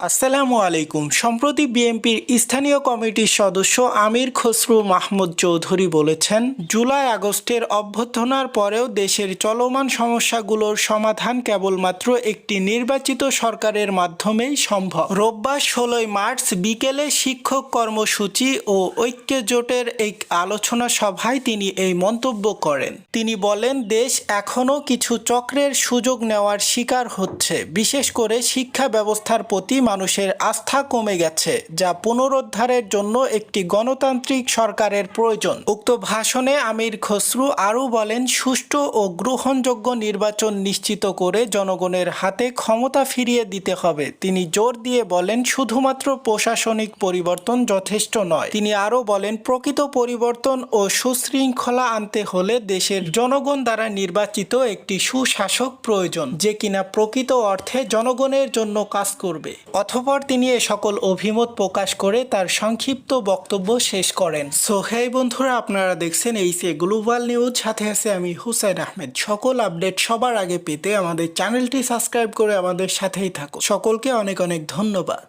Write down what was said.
আসসালামু আলাইকুম। সম্প্রতি বিএনপির স্থানীয় কমিটির সদস্য আমির খসরু মাহমুদ চৌধুরী বলেছেন, জুলাই আগস্টের অভ্যর্থনার পরেও দেশের চলমান সমস্যাগুলোর সমাধান কেবলমাত্র একটি নির্বাচিত সরকারের মাধ্যমেই সম্ভব। রোববার 16 মার্চ বিকেলে শিক্ষক কর্মসূচি ও ঐক্য জোটের এক আলোচনা সভায় তিনি এই মন্তব্য করেন। তিনি বলেন, দেশ এখনও কিছু চক্রের সুযোগ নেওয়ার শিকার হচ্ছে, বিশেষ করে শিক্ষা ব্যবস্থার প্রতি মানুষের আস্থা কমে গেছে, যা পুনরুদ্ধারের জন্য একটি গণতান্ত্রিক সরকারের প্রয়োজন। উক্ত ভাষণে আমির খসরু আরও বলেন, সুষ্ঠু ও গ্রহণযোগ্য নির্বাচন নিশ্চিত করে জনগণের হাতে ক্ষমতা ফিরিয়ে দিতে হবে। তিনি জোর দিয়ে বলেন, শুধুমাত্র প্রশাসনিক পরিবর্তন যথেষ্ট নয়। তিনি আরও বলেন, প্রকৃত পরিবর্তন ও সুশৃঙ্খলা আনতে হলে দেশের জনগণ দ্বারা নির্বাচিত একটি সুশাসক প্রয়োজন, যে কিনা প্রকৃত অর্থে জনগণের জন্য কাজ করবে। অতঃপর তিনি এ সকল অভিমত প্রকাশ করে তার সংক্ষিপ্ত বক্তব্য শেষ করেন। সো হেই বন্ধুরা, আপনারা দেখছেন এইচএ গ্লোবাল নিউজ, সাথে আছে আমি হুসাইন আহমেদ। সকল আপডেট সবার আগে পেতে আমাদের চ্যানেলটি সাবস্ক্রাইব করে আমাদের সাথেই থাকুন। সকলকে অনেক অনেক ধন্যবাদ।